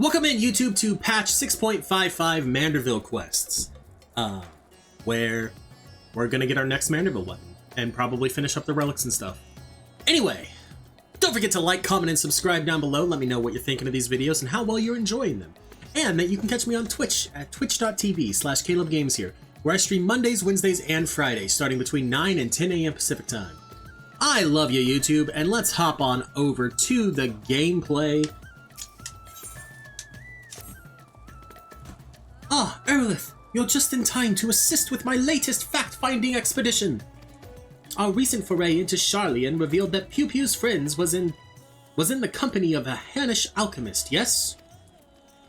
Welcome in, YouTube, to patch 6.55 Manderville quests, where we're gonna get our next Manderville weapon, and probably finish up the relics and stuff. Anyway, don't forget to like, comment, and subscribe down below. Let me know what you're thinking of these videos and how well you're enjoying them. And that you can catch me on Twitch at twitch.tv/CalebGames here, where I stream Mondays, Wednesdays, and Fridays, starting between 9 and 10 a.m. Pacific Time. I love you, YouTube, and let's hop on over to the gameplay. Ah, Erlith, you're just in time to assist with my latest fact-finding expedition. Our recent foray into Sharlayan revealed that Pew Pew's friends was in the company of a Hannish alchemist, yes?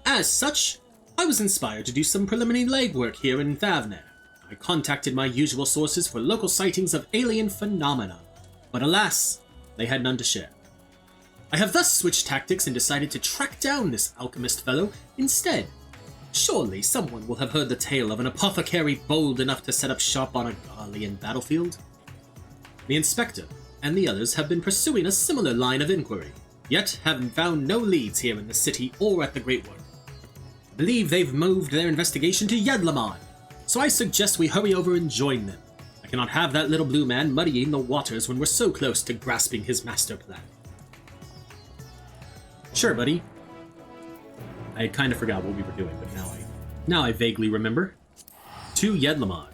As such, I was inspired to do some preliminary legwork here in Thavner. I contacted my usual sources for local sightings of alien phenomena, but alas, they had none to share. I have thus switched tactics and decided to track down this alchemist fellow instead. Surely someone will have heard the tale of an apothecary bold enough to set up shop on a Garlean battlefield. The inspector and the others have been pursuing a similar line of inquiry, yet have found no leads here in the city or at the Great Work. I believe they've moved their investigation to Yedlamon, so I suggest we hurry over and join them. I cannot have that little blue man muddying the waters when we're so close to grasping his master plan. Sure, buddy. I kind of forgot what we were doing, but now I vaguely remember. To Yedlamon.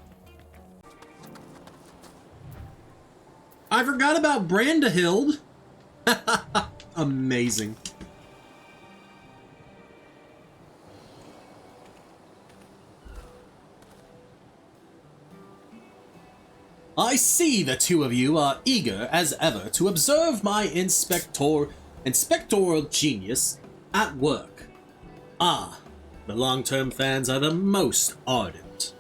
I forgot about Brandahild. Amazing. I see the two of you are eager as ever to observe my inspectorial genius at work. Ah, the long-term fans are the most ardent.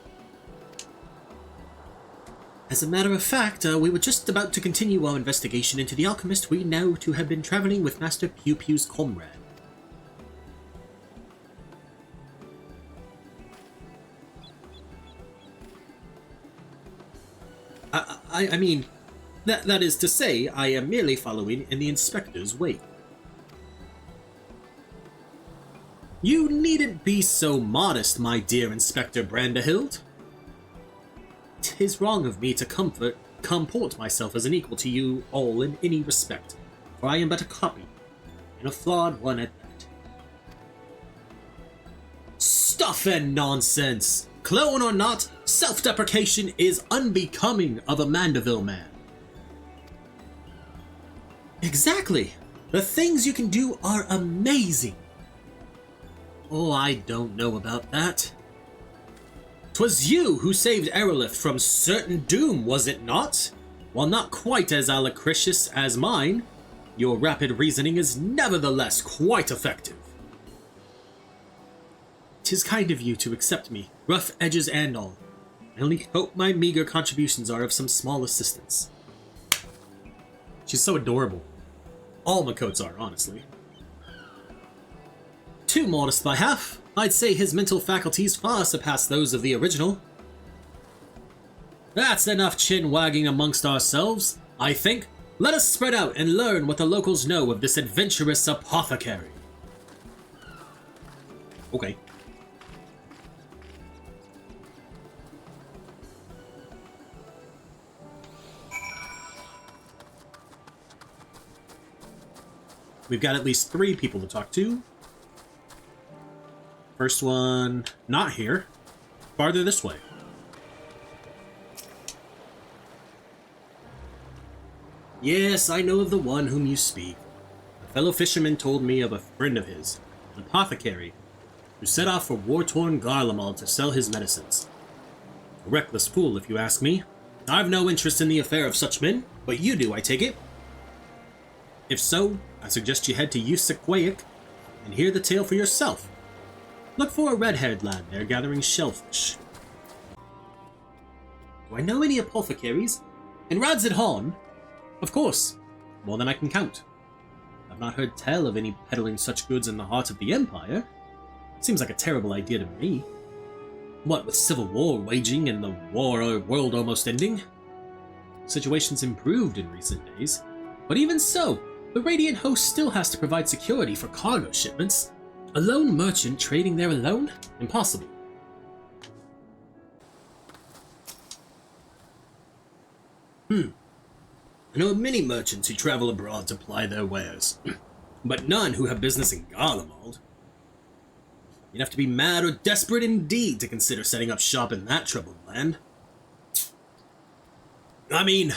As a matter of fact, we were just about to continue our investigation into the alchemist we know to have been traveling with Master Pew Pew's comrade. I mean, that is to say, I am merely following in the inspector's wake. You needn't be so modest, my dear Inspector Brandahild. 'Tis wrong of me to comport myself as an equal to you all in any respect, for I am but a copy, and a flawed one at that. Stuff and nonsense! Clone or not, self-deprecation is unbecoming of a Manderville man. Exactly! The things you can do are amazing! Oh, I don't know about that. 'Twas you who saved Erlith from certain doom, was it not? While not quite as alacritious as mine, your rapid reasoning is nevertheless quite effective. 'Tis kind of you to accept me, rough edges and all. I only hope my meager contributions are of some small assistance. She's so adorable. All Makotes are, honestly. Too modest by half. I'd say his mental faculties far surpass those of the original. That's enough chin-wagging amongst ourselves, I think. Let us spread out and learn what the locals know of this adventurous apothecary. Okay. We've got at least 3 people to talk to. First one, not here. Farther this way. Yes, I know of the one whom you speak. A fellow fisherman told me of a friend of his, an apothecary, who set off for war-torn Garlemald to sell his medicines. A reckless fool, if you ask me. I've no interest in the affair of such men, but you do, I take it. If so, I suggest you head to Usaquaic and hear the tale for yourself. Look for a red-haired lad there gathering shellfish. Do I know any apothecaries? In Radzidhan? Of course, more than I can count. I've not heard tell of any peddling such goods in the heart of the Empire. Seems like a terrible idea to me. What with civil war waging and the world almost ending? Situation's improved in recent days, but even so, the Radiant Host still has to provide security for cargo shipments. A lone merchant trading there alone? Impossible. I know of many merchants who travel abroad to ply their wares, but none who have business in Garlemald. You'd have to be mad or desperate indeed to consider setting up shop in that troubled land. I mean,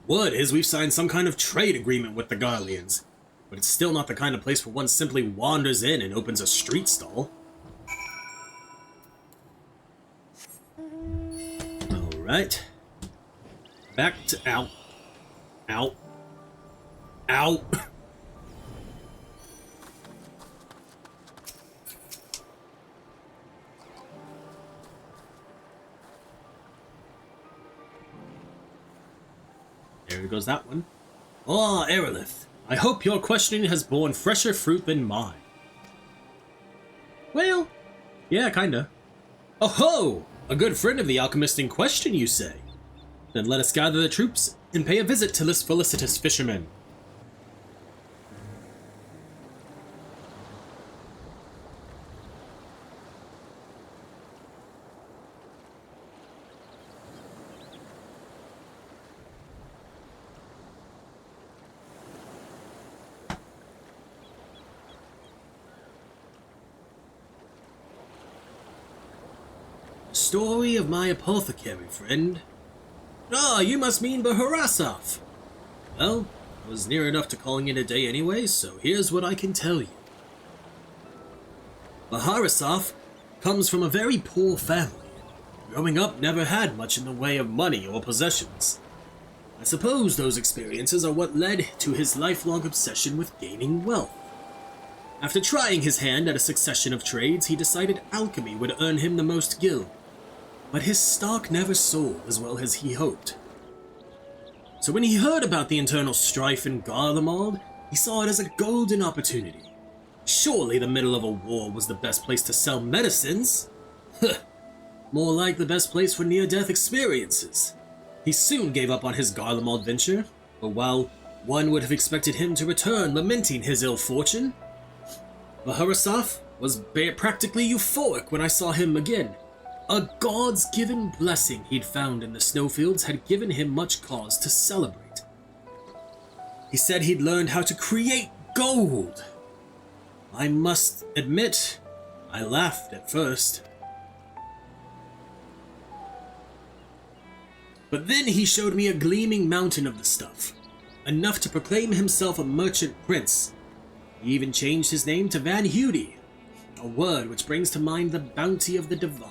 word is we've signed some kind of trade agreement with the Garleans, but it's still not the kind of place where one simply wanders in and opens a street stall. Alright. Back to... Ow. Ow. Ow. There goes that one. Ah, Aerolith, I hope your questioning has borne fresher fruit than mine. Well, yeah, kinda. Oh ho! A good friend of the alchemist in question, you say? Then let us gather the troops and pay a visit to this felicitous fisherman. Story of my apothecary friend. Ah, you must mean Baharasov. Well, I was near enough to calling it a day anyway, so here's what I can tell you. Baharasov comes from a very poor family. Growing up, never had much in the way of money or possessions. I suppose those experiences are what led to his lifelong obsession with gaining wealth. After trying his hand at a succession of trades, he decided alchemy would earn him the most gil. But his stock never sold as well as he hoped. So when he heard about the internal strife in Garlemald, he saw it as a golden opportunity. Surely the middle of a war was the best place to sell medicines. More like the best place for near-death experiences. He soon gave up on his Garlemald venture, but while one would have expected him to return lamenting his ill fortune, Baharasov was practically euphoric when I saw him again. A God's given blessing he'd found in the snowfields had given him much cause to celebrate. He said he'd learned how to create gold. I must admit, I laughed at first. But then he showed me a gleaming mountain of the stuff, enough to proclaim himself a merchant prince. He even changed his name to Van Hudi, a word which brings to mind the bounty of the divine.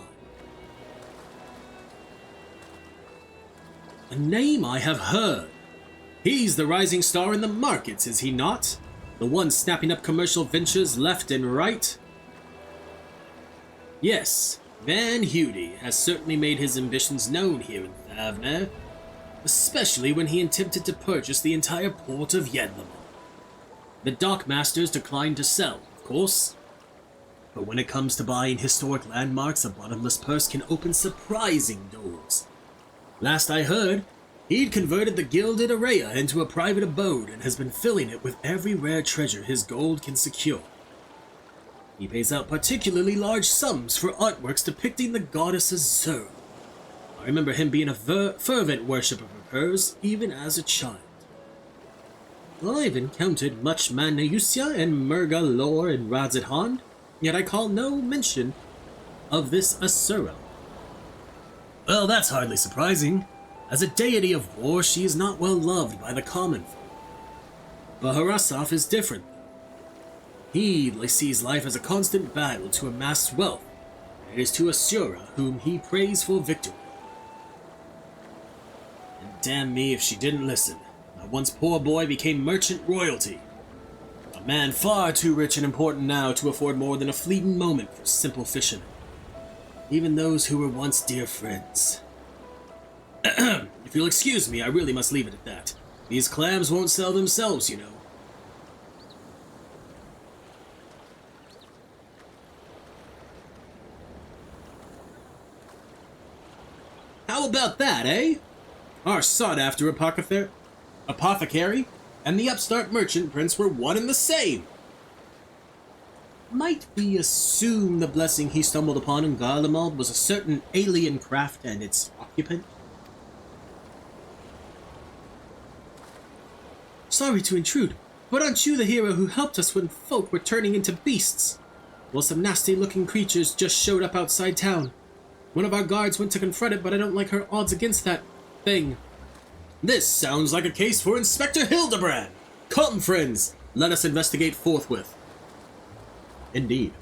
A name I have heard. He's the rising star in the markets, is he not? The one snapping up commercial ventures left and right? Yes, Van Hudi has certainly made his ambitions known here in Thavner, especially when he attempted to purchase the entire port of Yedlamon. The dockmasters declined to sell, of course. But when it comes to buying historic landmarks, a bottomless purse can open surprising doors. Last I heard, he'd converted the Gilded Araya into a private abode and has been filling it with every rare treasure his gold can secure. He pays out particularly large sums for artworks depicting the goddess Azura. I remember him being a fervent worshipper of hers, even as a child. I've encountered much Maneusia and Murga lore in Radzidhan, yet I call no mention of this Azura. Well, that's hardly surprising. As a deity of war, she is not well loved by the common folk. Baharasov is different, though. He sees life as a constant battle to amass wealth, and it is to Azura whom he prays for victory. And damn me if she didn't listen. My once poor boy became merchant royalty. A man far too rich and important now to afford more than a fleeting moment for simple fishermen. Even those who were once dear friends. If you'll excuse me, I really must leave it at that. These clams won't sell themselves, you know. How about that, eh? Our sought-after apothecary and the upstart merchant prince were one and the same. Might we assume the blessing he stumbled upon in Garlemald was a certain alien craft and its occupant? Sorry to intrude, but aren't you the hero who helped us when folk were turning into beasts? Well, some nasty-looking creatures just showed up outside town. One of our guards went to confront it, but I don't like her odds against that thing. This sounds like a case for Inspector Hildebrand. Come, friends, let us investigate forthwith. Indeed.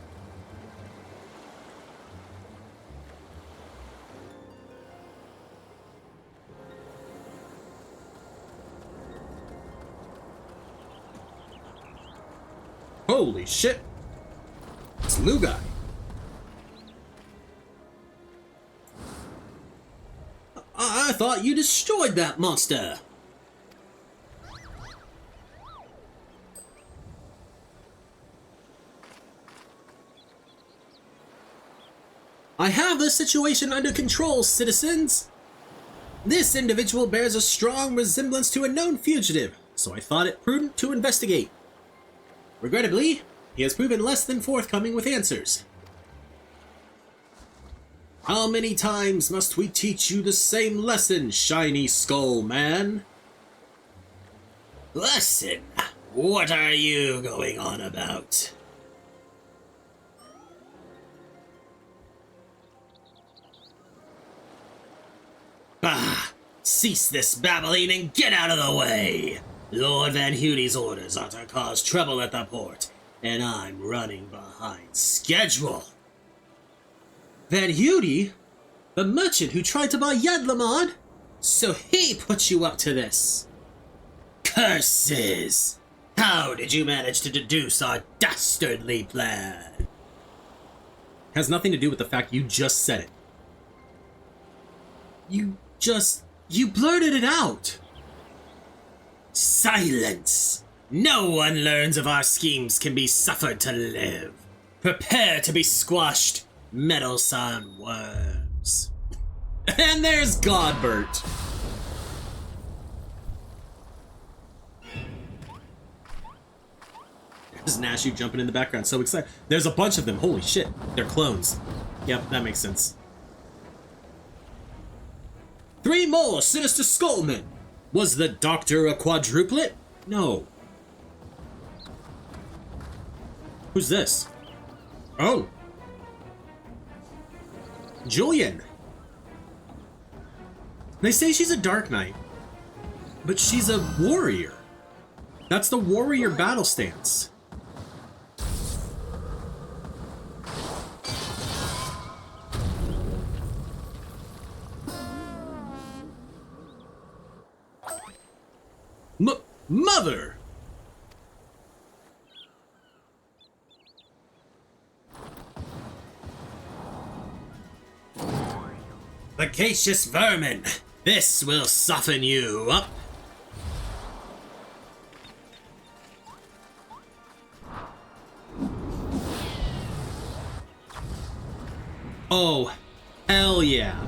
Holy shit! It's Lugai. I thought you destroyed that monster. I have the situation under control, citizens. This individual bears a strong resemblance to a known fugitive, so I thought it prudent to investigate. Regrettably, he has proven less than forthcoming with answers. How many times must we teach you the same lesson, shiny skull man? Lesson? What are you going on about? Bah! Cease this babbling and get out of the way! Lord Van Hudy's orders are to cause trouble at the port, and I'm running behind schedule. Van Hudy? The merchant who tried to buy Yadlamad? So he put you up to this? Curses! How did you manage to deduce our dastardly plan? Has nothing to do with the fact you just said it. You blurted it out! Silence! No one learns of our schemes can be suffered to live. Prepare to be squashed, meddlesome worms. And there's Godbert. There's Nashu jumping in the background, so excited. There's a bunch of them, holy shit. They're clones. Yep, that makes sense. 3 more sinister skullmen! Was the doctor a quadruplet? No. Who's this? Oh. Julian. They say she's a Dark Knight, but she's a warrior. That's the warrior battle stance. Mother! Vacacious vermin! This will soften you up. Oh, hell yeah.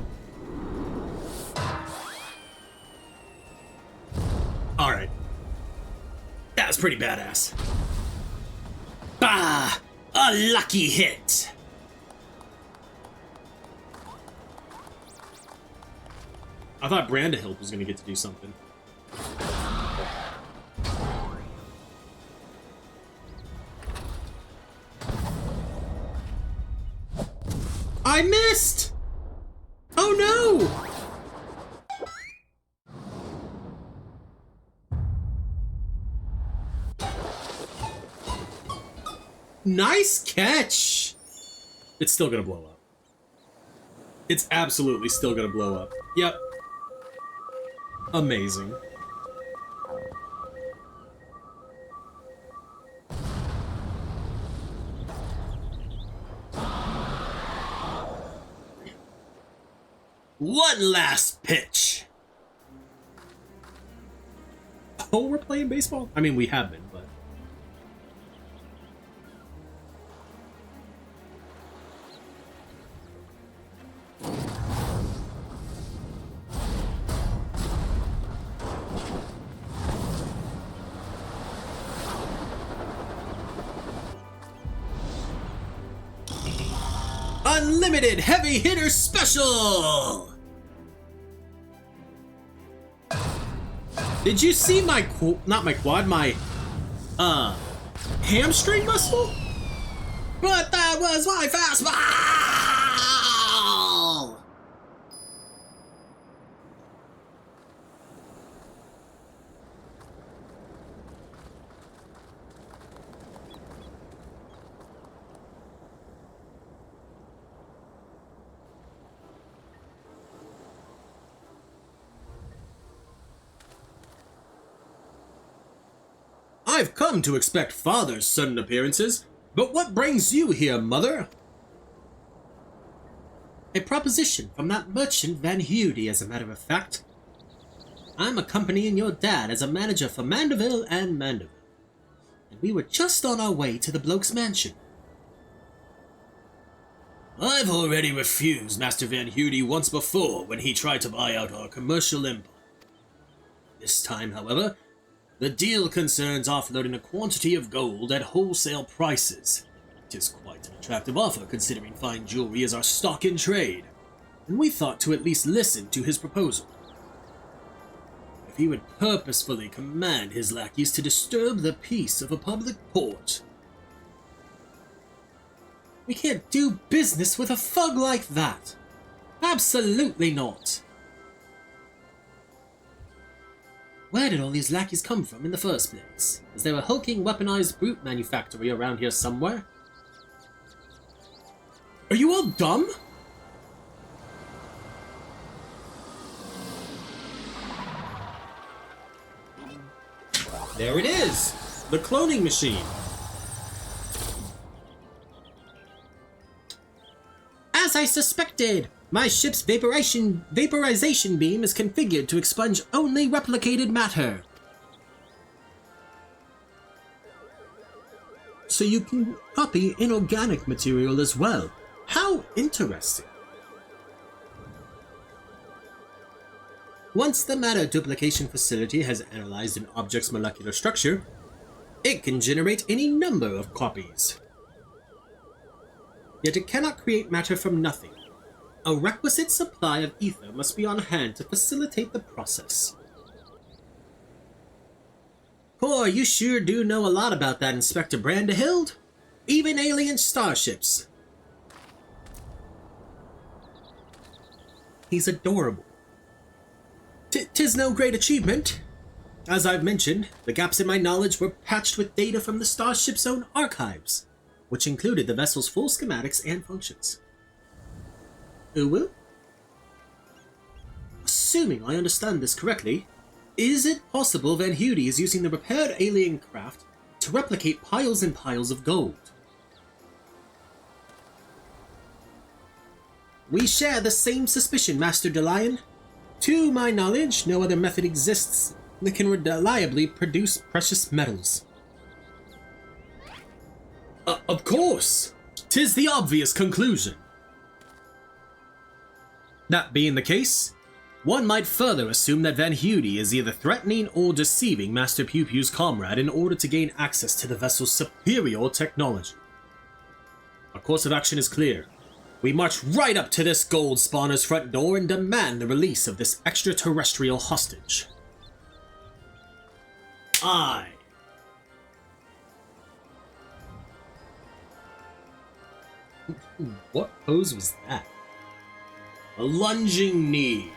Alright. That was pretty badass. Bah! A lucky hit! I thought Brandahild was gonna get to do something. I missed! Oh no! Nice catch! It's still gonna blow up. It's absolutely still gonna blow up. Yep. Amazing. One last pitch. Oh, we're playing baseball? I mean, we have been, but... Unlimited Heavy Hitter Special! Did you see my hamstring muscle? But that was my fastball! I've come to expect father's sudden appearances, but what brings you here, mother? A proposition from that merchant Van Heudy, as a matter of fact. I'm accompanying your dad as a manager for Manderville and Manderville, and we were just on our way to the bloke's mansion. I've already refused Master Van Heudy once before when he tried to buy out our commercial empire. This time, however, the deal concerns offloading a quantity of gold at wholesale prices. It is quite an attractive offer considering fine jewelry is our stock in trade, and we thought to at least listen to his proposal. If he would purposefully command his lackeys to disturb the peace of a public port. We can't do business with a thug like that. Absolutely not. Where did all these lackeys come from in the first place? Is there a hulking weaponized brute manufactory around here somewhere? Are you all dumb? There it is! The cloning machine! As I suspected! My ship's vaporization beam is configured to expunge only replicated matter. So you can copy inorganic material as well. How interesting. Once the matter duplication facility has analyzed an object's molecular structure, it can generate any number of copies. Yet it cannot create matter from nothing. A requisite supply of ether must be on hand to facilitate the process. Boy, you sure do know a lot about that, Inspector Brandehild. Even alien starships. He's adorable. 'Tis no great achievement. As I've mentioned, the gaps in my knowledge were patched with data from the starship's own archives, which included the vessel's full schematics and functions. Well, assuming I understand this correctly, is it possible Van Heudy is using the repaired alien craft to replicate piles and piles of gold? We share the same suspicion, Master DeLion. To my knowledge, no other method exists that can reliably produce precious metals. Of course! 'Tis the obvious conclusion. That being the case, one might further assume that Van Heudy is either threatening or deceiving Master Pew Pew's comrade in order to gain access to the vessel's superior technology. Our course of action is clear. We march right up to this gold spawner's front door and demand the release of this extraterrestrial hostage. Aye. What pose was that? A lunging knee.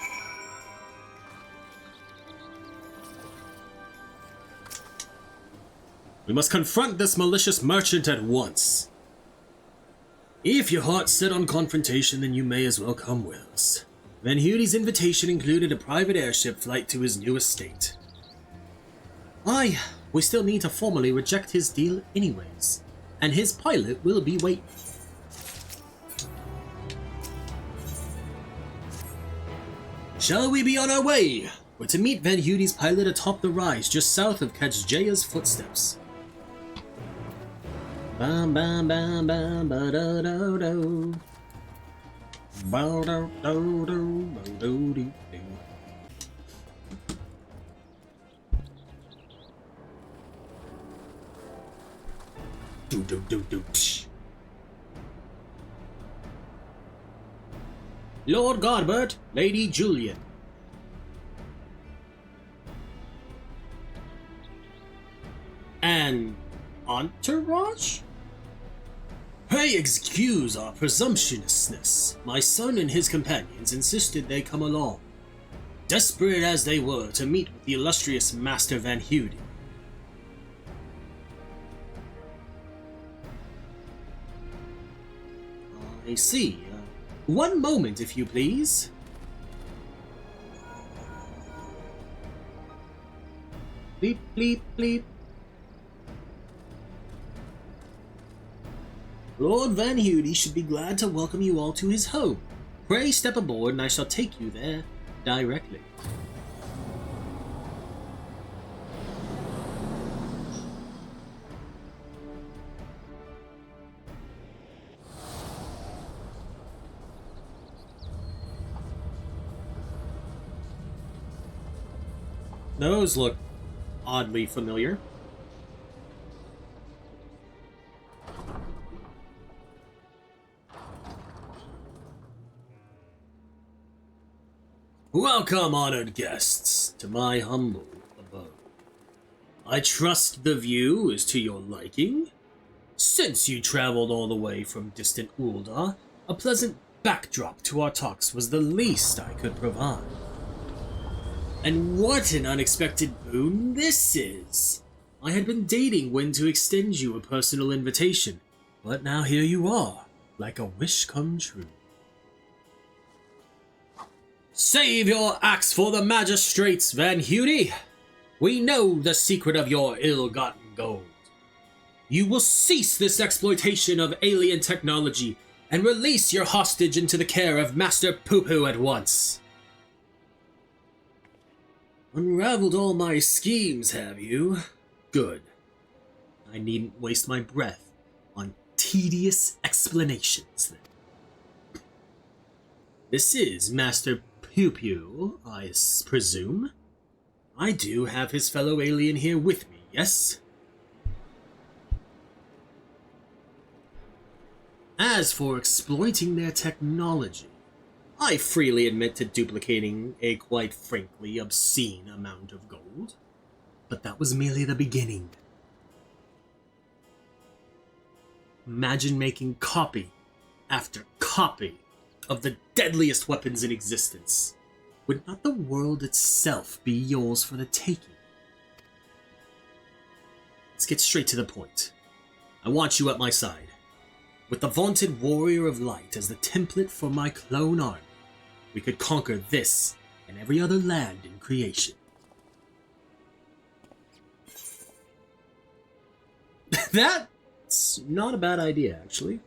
We must confront this malicious merchant at once. If your heart's set on confrontation, then you may as well come with us. Van Heudy's invitation included a private airship flight to his new estate. Aye, we still need to formally reject his deal anyways, and his pilot will be waiting. Shall we be on our way? We're to meet Van Heudy's pilot atop the rise just south of Kajjaya's footsteps. Bam bam bam bam ba da do do. Ba do do do do do do. Do do do do. Lord Godbert, Lady Julian. And entourage? Pray excuse our presumptuousness. My son and his companions insisted they come along, desperate as they were to meet with the illustrious Master Van Huden. I see. One moment, if you please. Bleep, bleep, bleep. Lord Van Huden should be glad to welcome you all to his home. Pray step aboard and I shall take you there directly. Those look oddly familiar. Welcome, honored guests, to my humble abode. I trust the view is to your liking. Since you traveled all the way from distant Uldar, a pleasant backdrop to our talks was the least I could provide. And what an unexpected boon this is! I had been dating when to extend you a personal invitation, but now here you are, like a wish come true. Save your axe for the magistrates, Van Huden. We know the secret of your ill-gotten gold. You will cease this exploitation of alien technology and release your hostage into the care of Master Poo-Poo at once. Unraveled all my schemes, have you? Good. I needn't waste my breath on tedious explanations, then. This is Master Poo-Poo, I presume? I do have his fellow alien here with me, yes? As for exploiting their technology, I freely admit to duplicating a quite frankly obscene amount of gold, but that was merely the beginning. Imagine making copy after copy of the deadliest weapons in existence. Would not the world itself be yours for the taking? Let's get straight to the point. I want you at my side. With the vaunted Warrior of Light as the template for my clone army, we could conquer this and every other land in creation. That's not a bad idea, actually.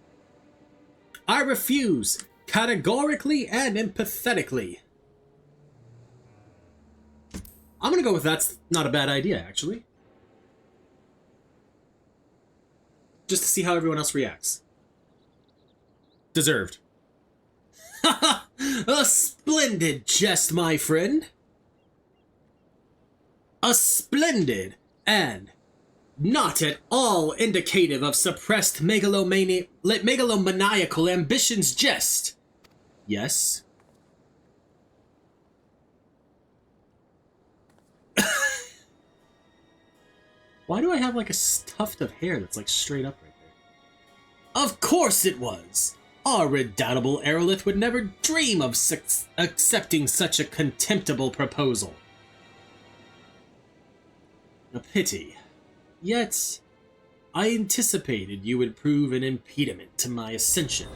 I refuse, categorically and empathetically. I'm gonna go with that's not a bad idea, actually. Just to see how everyone else reacts. Deserved. A splendid jest, my friend. A splendid and not at all indicative of suppressed megalomaniacal ambitions jest. Yes? Why do I have like a tuft of hair that's like straight up right there? Of course it was! Our redoubtable Aerolith would never dream of accepting such a contemptible proposal. A pity. Yet, I anticipated you would prove an impediment to my ascension.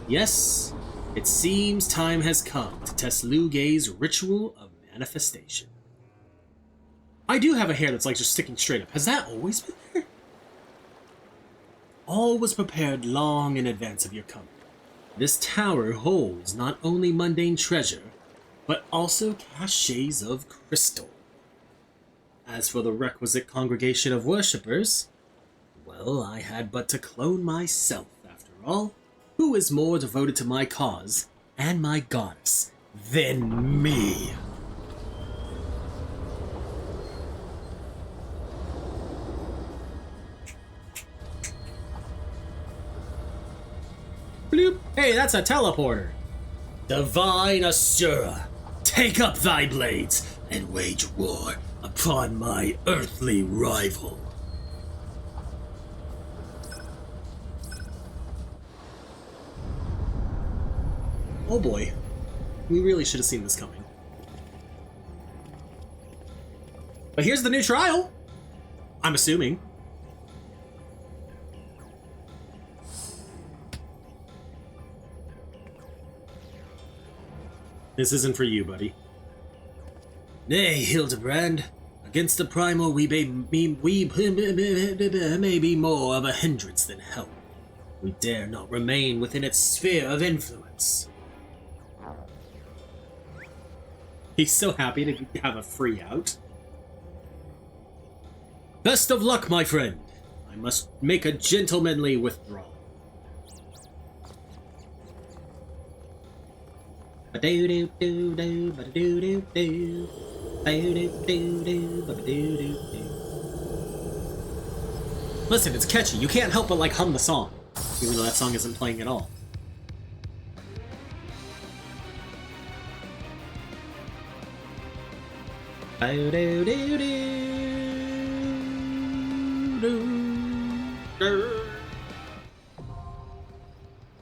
Yes, it seems time has come to test Liu Gei's ritual of manifestation. I do have a hair that's like just sticking straight up. Has that always been there? All was prepared long in advance of your coming. This tower holds not only mundane treasure, but also caches of crystal. As for the requisite congregation of worshippers, well, I had but to clone myself, after all. Who is more devoted to my cause and my goddess than me? Bloop. Hey, that's a teleporter. Divine Asura, take up thy blades and wage war upon my earthly rival. Oh boy, we really should have seen this coming. But here's the new trial, I'm assuming. This isn't for you, buddy. Nay, Hildebrand. Against the Primal we may be more of a hindrance than help. We dare not remain within its sphere of influence. He's so happy to have a free out. Best of luck, my friend. I must make a gentlemanly withdrawal. Listen, it's catchy. You can't help but like hum the song, even though that song isn't playing at all.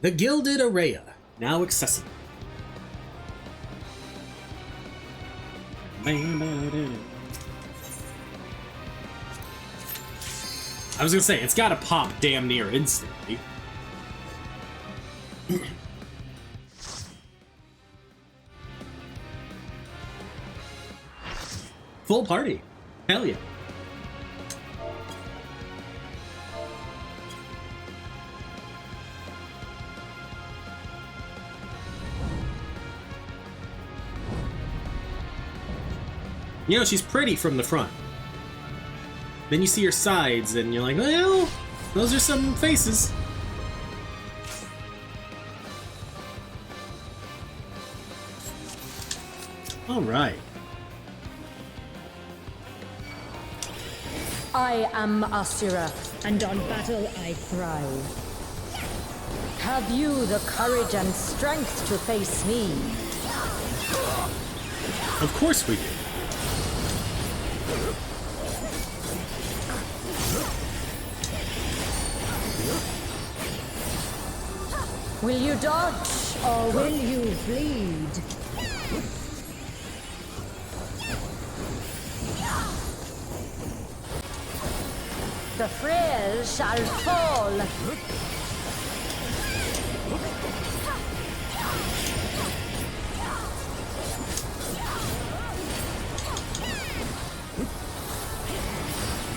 The Gilded Araya, now accessible. I was gonna say, it's gotta pop damn near instantly. Full party. Hell yeah. You know, she's pretty from the front. Then you see her sides, and you're like, well, those are some faces. All right. I am Asura, and on battle I thrive. Have you the courage and strength to face me? Of course we do. Will you dodge, or will you bleed? The frail shall fall.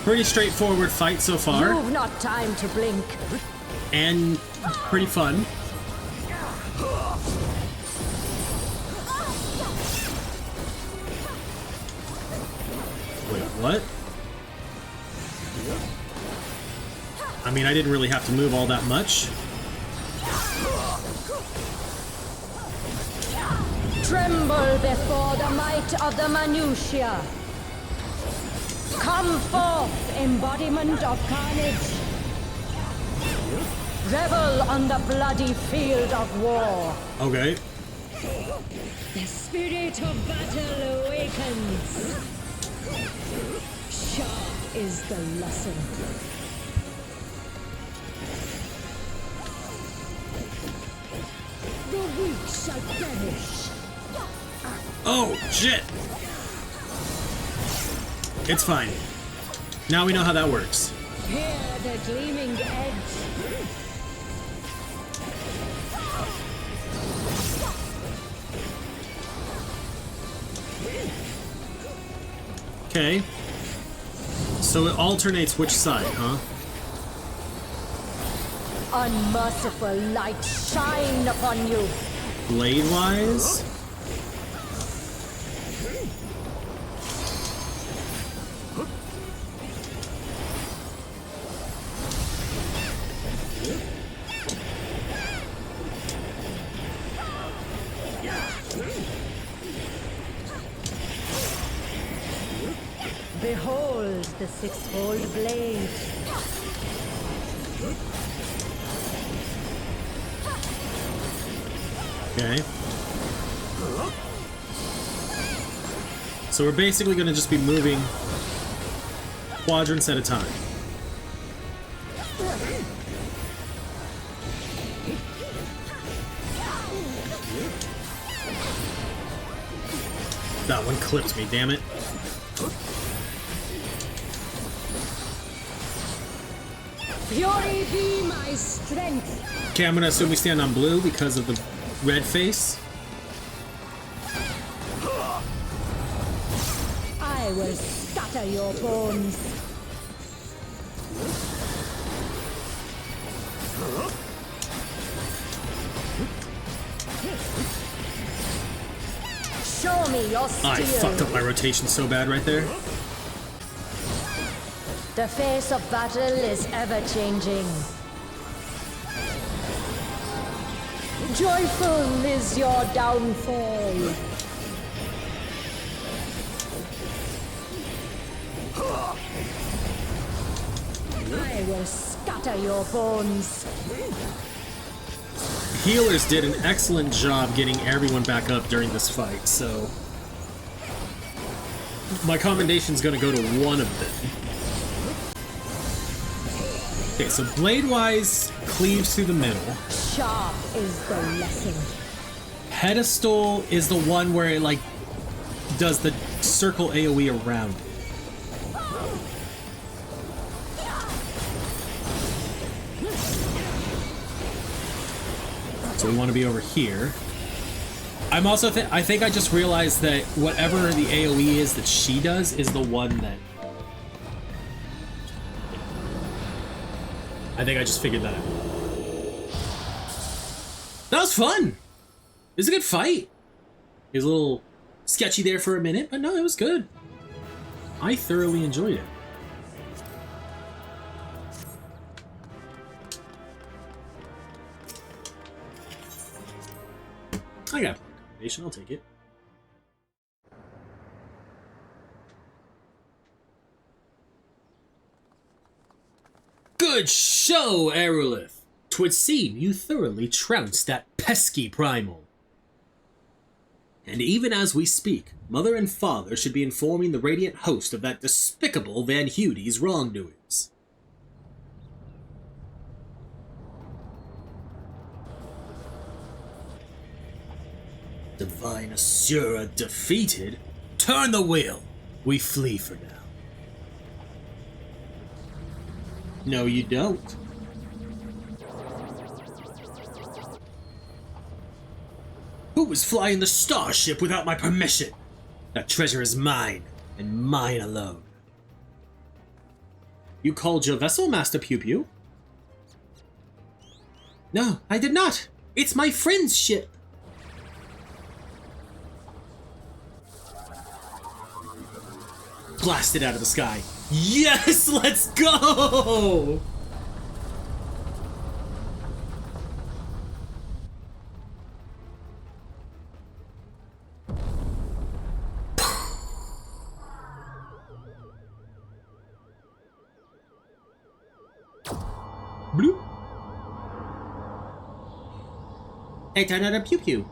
Pretty straightforward fight so far. You've not time to blink. And pretty fun. Wait, what? I mean, I didn't really have to move all that much. Tremble before the might of the minutiae. Come forth, embodiment of carnage. Revel on the bloody field of war. Okay. The spirit of battle awakens. Sharp is the lesson. The weak shall perish. Oh, shit! It's fine. Now we know how that works. Hear the gleaming edge. Okay. So it alternates which side, huh? Unmerciful light shine upon you. Blade-wise? Behold the six-fold blade. Okay. So we're basically going to just be moving quadrants at a time. That one clipped me, damn it. Fury be my strength. Okay, I'm gonna assume we stand on blue because of the red face. I will scatter your bones. Show me your steel. I fucked up my rotation so bad right there. The face of battle is ever-changing. Joyful is your downfall. I will scatter your bones. Healers did an excellent job getting everyone back up during this fight, so my commendation's gonna go to one of them. Okay, so blade-wise cleaves through the middle. Sharp is the lesson. Pedestal is the one where it like does the circle AoE around it. So we want to be over here. I'm also I think I just realized that whatever the AoE is that she does is the one that I think I just figured that out. That was fun. It was a good fight. It was a little sketchy there for a minute, but no, it was good. I thoroughly enjoyed it. I got information, I'll take it. Good show, Aerolith! 'Twould seem you thoroughly trounced that pesky primal. And even as we speak, Mother and Father should be informing the Radiant host of that despicable Van Hudy's wrongdoings. Divine Asura defeated? Turn the wheel! We flee for now. No, you don't. Who was flying the starship without my permission? That treasure is mine, and mine alone. You called your vessel, Master Pew Pew? No, I did not. It's my friend's ship. Blasted out of the sky. Yes, let's go! Bloop. Hey, turn out a pew pew.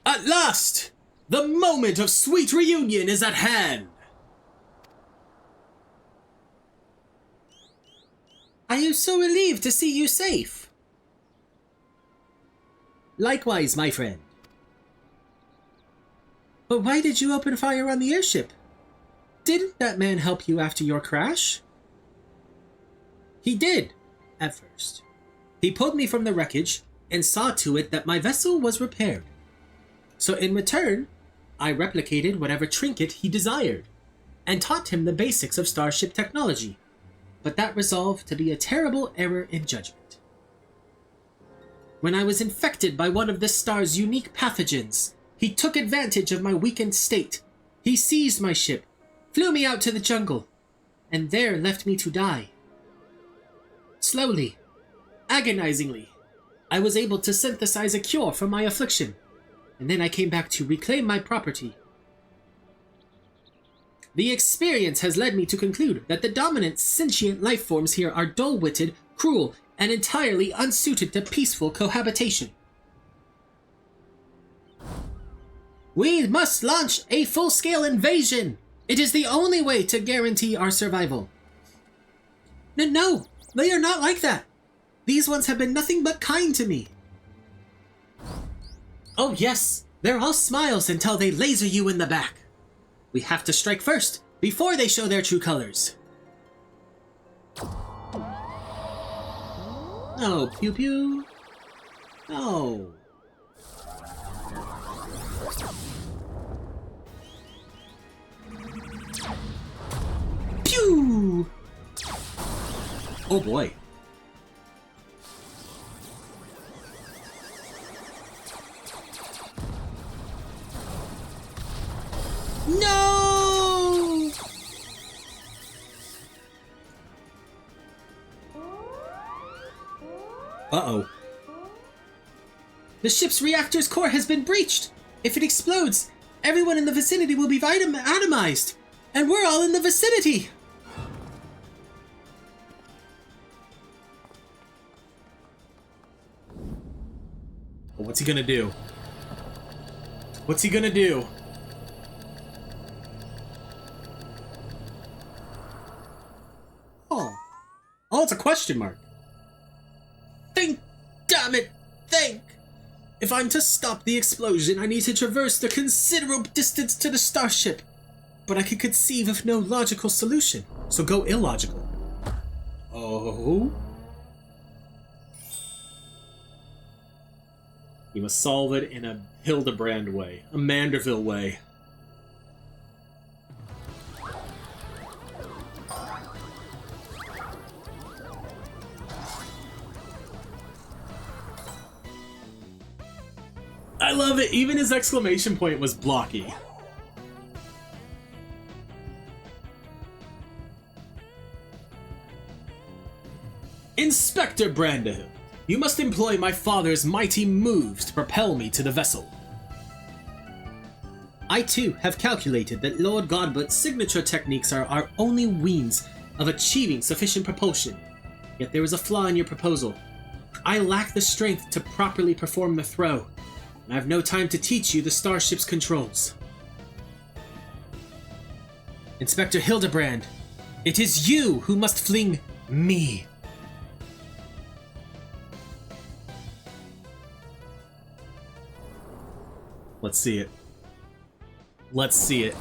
At last! The moment of sweet reunion is at hand! I am so relieved to see you safe. Likewise, my friend. But why did you open fire on the airship? Didn't that man help you after your crash? He did, at first. He pulled me from the wreckage and saw to it that my vessel was repaired. So in return, I replicated whatever trinket he desired, and taught him the basics of starship technology, but that resolved to be a terrible error in judgment. When I was infected by one of this star's unique pathogens, he took advantage of my weakened state. He seized my ship, flew me out to the jungle, and there left me to die. Slowly, agonizingly, I was able to synthesize a cure for my affliction. And then I came back to reclaim my property. The experience has led me to conclude that the dominant sentient life forms here are dull-witted, cruel, and entirely unsuited to peaceful cohabitation. We must launch a full-scale invasion! It is the only way to guarantee our survival. No, they are not like that. These ones have been nothing but kind to me. Oh yes, they're all smiles until they laser you in the back. We have to strike first, before they show their true colors. Oh, pew pew. Oh. Pew! Oh boy. No! Uh-oh. The ship's reactor's core has been breached. If it explodes, everyone in the vicinity will be atomized. And we're all in the vicinity. Well, what's he gonna do? What's he gonna do? Oh, it's a question mark. Think! Damn it! Think! If I'm to stop the explosion, I need to traverse the considerable distance to the starship. But I could conceive of no logical solution, so go illogical. Oh? You must solve it in a Hildebrand way, a Manderville way. I love it, even his exclamation point was blocky. Inspector Branderhill, you must employ my father's mighty moves to propel me to the vessel. I too have calculated that Lord Godbert's signature techniques are our only means of achieving sufficient propulsion. Yet there is a flaw in your proposal. I lack the strength to properly perform the throw, and I have no time to teach you the starship's controls. Inspector Hildebrand, it is you who must fling me. Let's see it. Let's see it.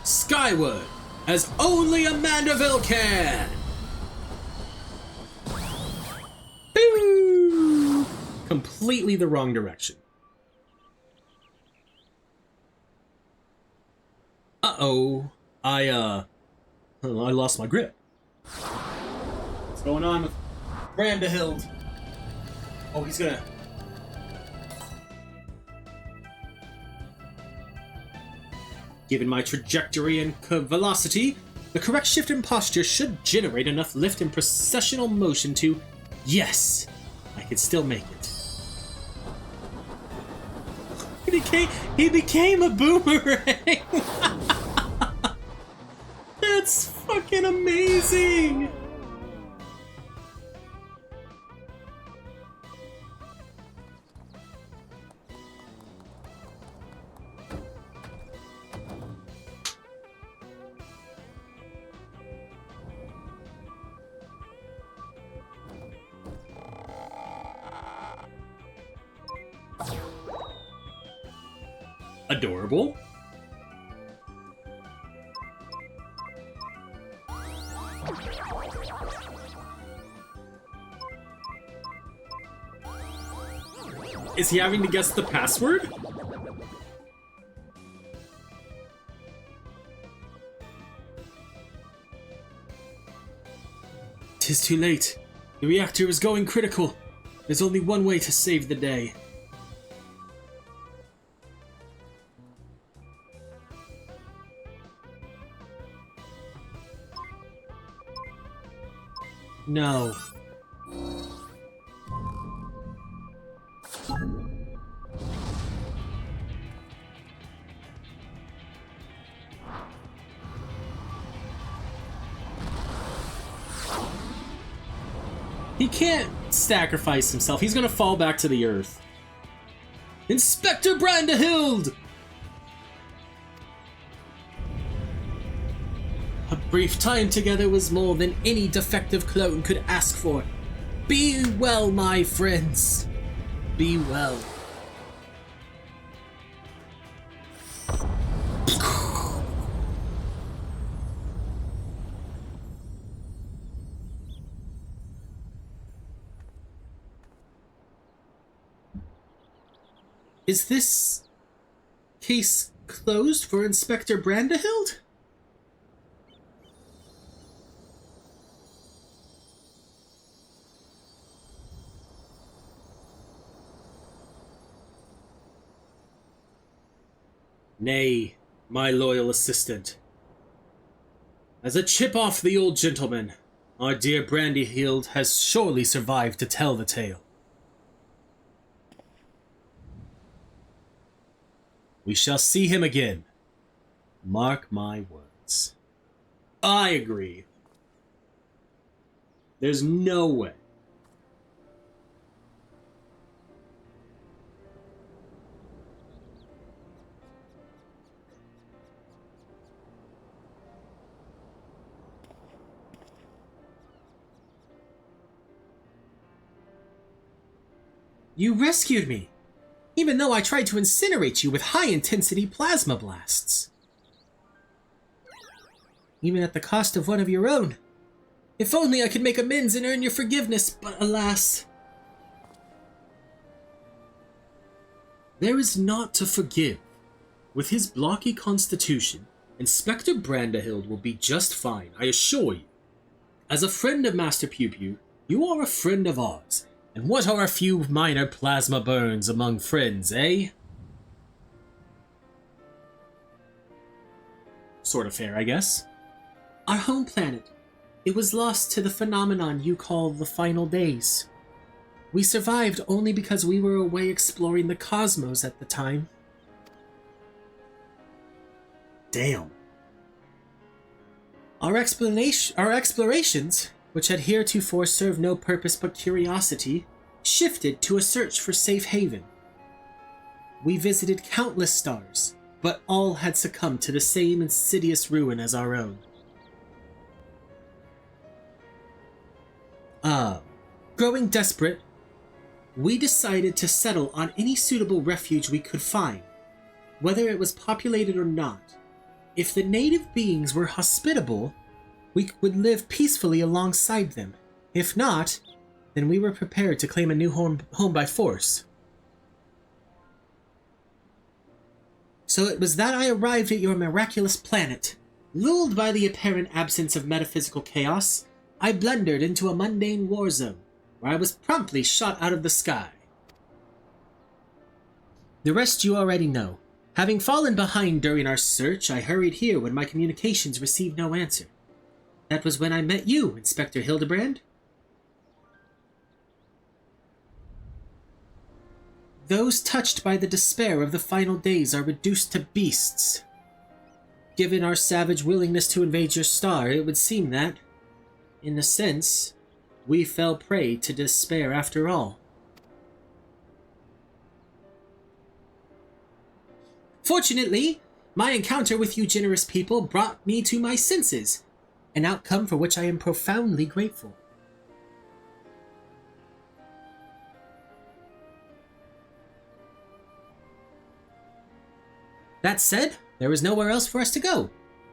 Skyward, as only a Manderville can! Boo! Completely the wrong direction. Uh-oh. I lost my grip. What's going on with Branderhill? Oh, he's gonna... Given my trajectory and velocity, the correct shift in posture should generate enough lift and processional motion to... Yes! I can still make it. He became a boomerang! That's fucking amazing! Adorable. Is he having to guess the password? Tis too late. The reactor is going critical. There's only one way to save the day. No. He can't sacrifice himself. He's gonna fall back to the earth. Inspector Brandehild! A brief time together was more than any defective clone could ask for. Be well, my friends. Be well. Is this case closed for Inspector Brandehild? Nay, my loyal assistant. As a chip off the old gentleman, our dear Brandehild has surely survived to tell the tale. We shall see him again. Mark my words. I agree. There's no way. You rescued me, even though I tried to incinerate you with high-intensity plasma blasts. Even at the cost of one of your own. If only I could make amends and earn your forgiveness, but alas. There is naught to forgive. With his blocky constitution, Inspector Brandehild will be just fine, I assure you. As a friend of Master Pew Pew, you are a friend of ours. And what are a few minor plasma burns among friends, eh? Sort of fair, I guess. Our home planet. It was lost to the phenomenon you call the final days. We survived only because we were away exploring the cosmos at the time. Damn. Our explorations, which had heretofore served no purpose but curiosity, shifted to a search for safe haven. We visited countless stars, but all had succumbed to the same insidious ruin as our own. Growing desperate, we decided to settle on any suitable refuge we could find, whether it was populated or not. If the native beings were hospitable, we would live peacefully alongside them. If not, then we were prepared to claim a new home by force. So it was that I arrived at your miraculous planet. Lulled by the apparent absence of metaphysical chaos, I blundered into a mundane war zone, where I was promptly shot out of the sky. The rest you already know. Having fallen behind during our search, I hurried here when my communications received no answer. That was when I met you, Inspector Hildebrand. Those touched by the despair of the final days are reduced to beasts. Given our savage willingness to invade your star, it would seem that, in a sense, we fell prey to despair after all. Fortunately, my encounter with you generous people brought me to my senses, an outcome for which I am profoundly grateful. That said, there is nowhere else for us to go.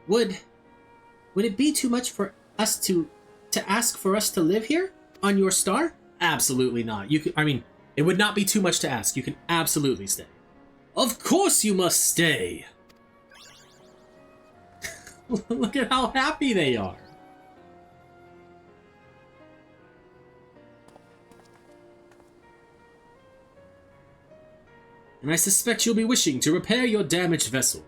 Would it be too much for us to ask for us to live here on your star? Absolutely not. It would not be too much to ask. You can absolutely stay. Of course you must stay. Look at how happy they are. And I suspect you'll be wishing to repair your damaged vessel.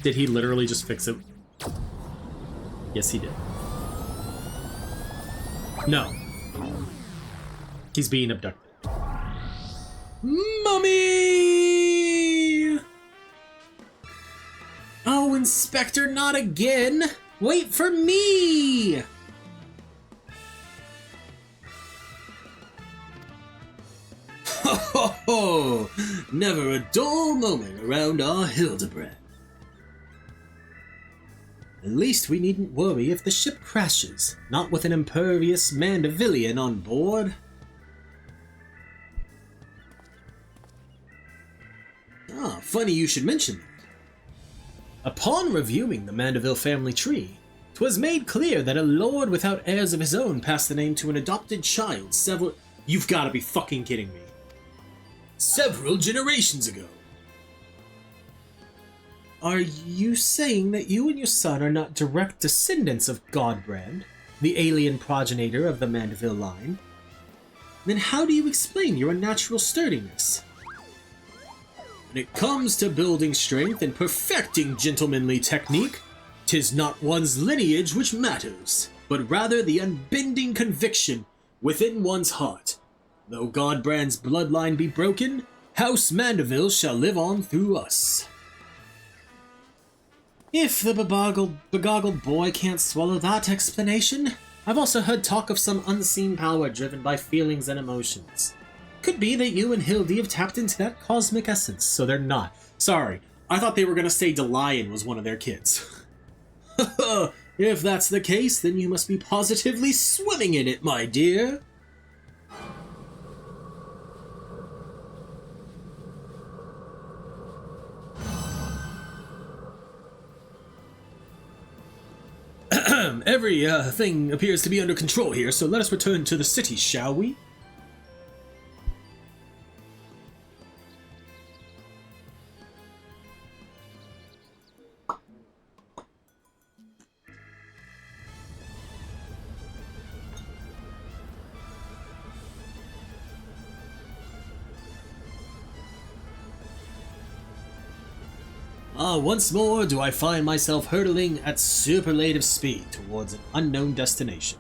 Did he literally just fix it? Yes, he did. No. He's being abducted. Mummy! Oh, Inspector, not again! Wait for me! Ho ho ho! Never a dull moment around our Hildebrand. At least we needn't worry if the ship crashes, not with an impervious Mandervillian on board. Ah, funny you should mention that. Upon reviewing the Manderville family tree, 'twas made clear that a lord without heirs of his own passed the name to an adopted child several— You've gotta be fucking kidding me. Several generations ago. Are you saying that you and your son are not direct descendants of Godbrand, the alien progenitor of the Manderville line? Then how do you explain your unnatural sturdiness? When it comes to building strength and perfecting gentlemanly technique, 'tis not one's lineage which matters, but rather the unbending conviction within one's heart. Though Godbrand's bloodline be broken, House Manderville shall live on through us. If the begoggled boy can't swallow that explanation, I've also heard talk of some unseen power driven by feelings and emotions. Could be that you and Hildy have tapped into that cosmic essence, so they're not. Sorry, I thought they were gonna say DeLion was one of their kids. If that's the case, then you must be positively swimming in it, my dear. Everything appears to be under control here, so let us return to the city, shall we? Once more do I find myself hurtling at superlative speed towards an unknown destination.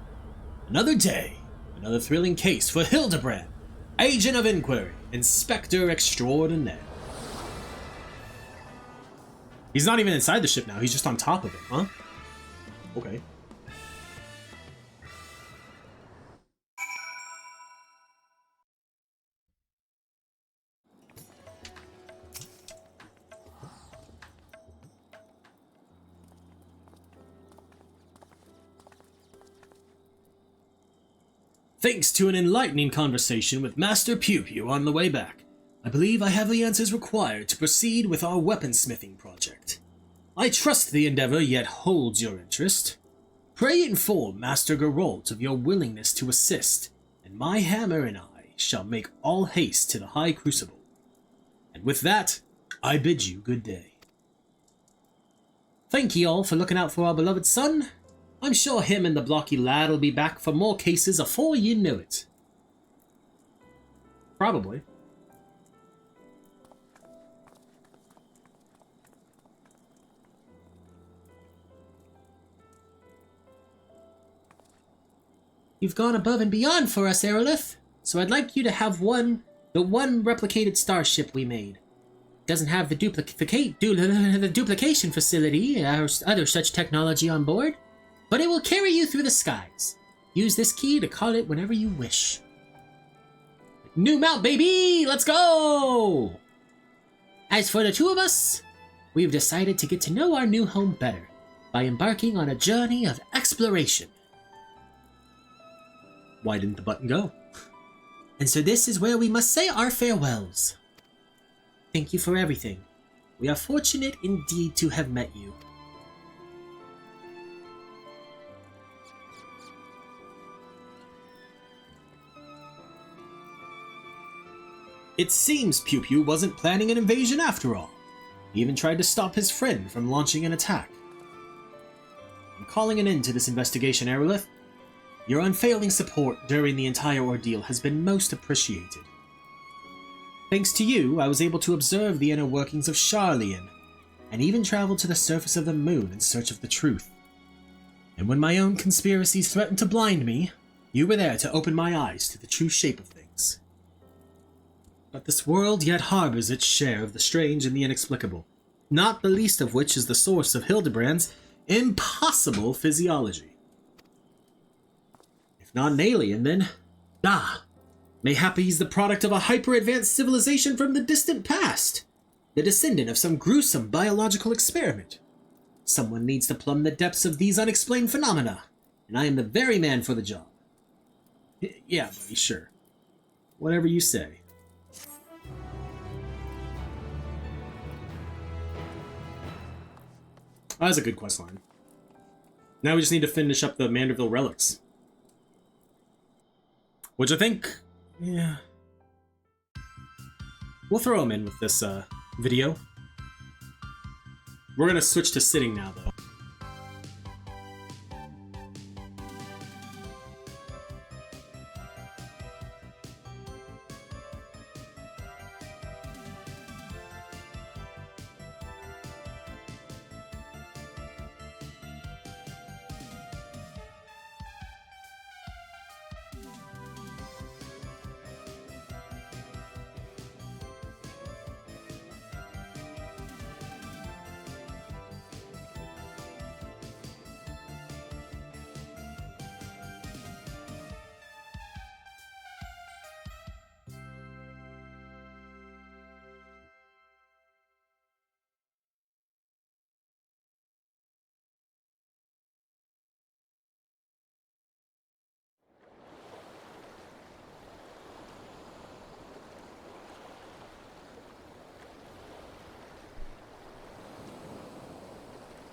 Another day, another thrilling case for Hildebrand, Agent of Inquiry, Inspector Extraordinaire. He's not even inside the ship now, he's just on top of it, huh? Okay. Thanks to an enlightening conversation with Master Pew Pew on the way back, I believe I have the answers required to proceed with our weaponsmithing project. I trust the endeavor yet holds your interest. Pray inform Master Geralt of your willingness to assist, and my hammer and I shall make all haste to the High Crucible. And with that, I bid you good day. Thank ye all for looking out for our beloved son. I'm sure him and the blocky lad'll be back for more cases afore you know it. Probably. You've gone above and beyond for us, Aerolith, so I'd like you to have the one replicated starship we made. Doesn't have the duplication facility or other such technology on board, but it will carry you through the skies. Use this key to call it whenever you wish. New mount, baby! Let's go! As for the two of us, we've decided to get to know our new home better by embarking on a journey of exploration. Why didn't the button go? And so this is where we must say our farewells. Thank you for everything. We are fortunate indeed to have met you. It seems Pew Pew wasn't planning an invasion after all. He even tried to stop his friend from launching an attack. I'm calling an end to this investigation, Aerolith. Your unfailing support during the entire ordeal has been most appreciated. Thanks to you, I was able to observe the inner workings of Charlian, and even traveled to the surface of the moon in search of the truth. And when my own conspiracies threatened to blind me, you were there to open my eyes to the true shape of things. But this world yet harbors its share of the strange and the inexplicable, not the least of which is the source of Hildebrand's impossible physiology. If not an alien, then, mayhap he's the product of a hyper-advanced civilization from the distant past, the descendant of some gruesome biological experiment. Someone needs to plumb the depths of these unexplained phenomena, and I am the very man for the job. Yeah, buddy, sure. Whatever you say. Oh, that's a good questline. Now we just need to finish up the Manderville relics. Which I think... yeah... we'll throw them in with this video. We're gonna switch to sitting now, though.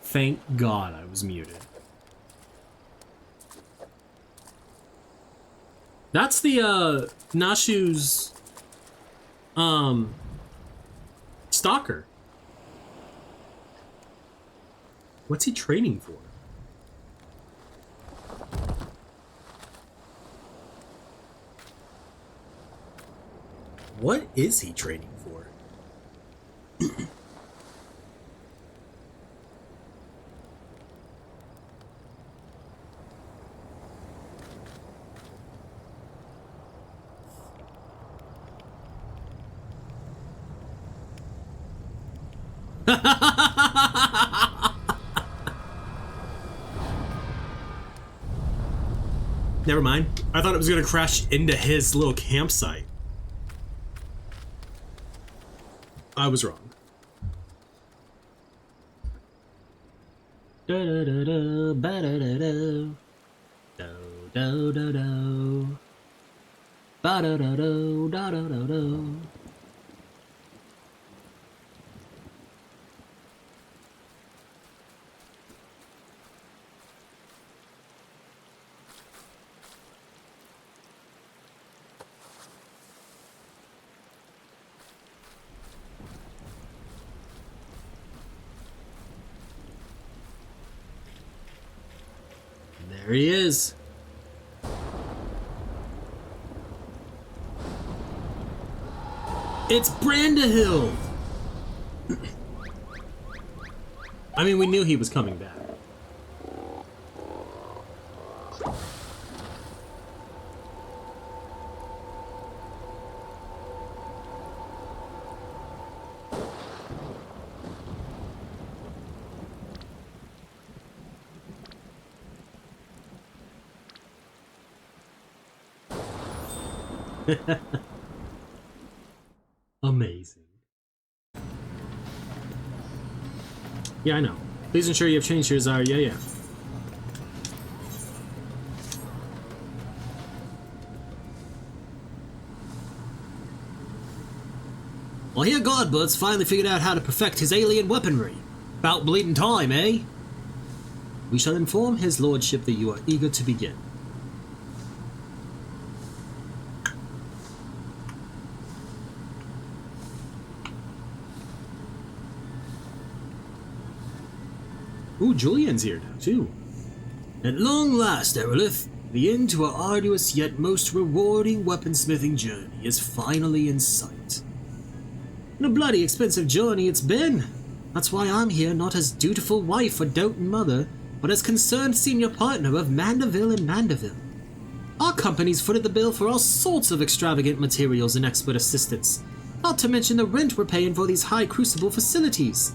Thank God I was muted. That's the, Nashu's, stalker. What's he training for? What is he training for? Never mind. I thought it was gonna crash into his little campsite. I was wrong. Da da da da ba da da da do do do do ba da da do da da da do. There he is. It's Brandahill! I mean, we knew he was coming back. Amazing. Yeah, I know. Please ensure you have changed your Zarya. Yeah. Well, here Godbud's finally figured out how to perfect his alien weaponry. About bleeding time, eh? We shall inform his lordship that you are eager to begin. Ooh, Julian's here now, too. At long last, Erelith, the end to our arduous yet most rewarding weaponsmithing journey is finally in sight. And a bloody expensive journey it's been. That's why I'm here, not as dutiful wife or doting mother, but as concerned senior partner of Manderville and Manderville. Our company's footed the bill for all sorts of extravagant materials and expert assistance, not to mention the rent we're paying for these high crucible facilities.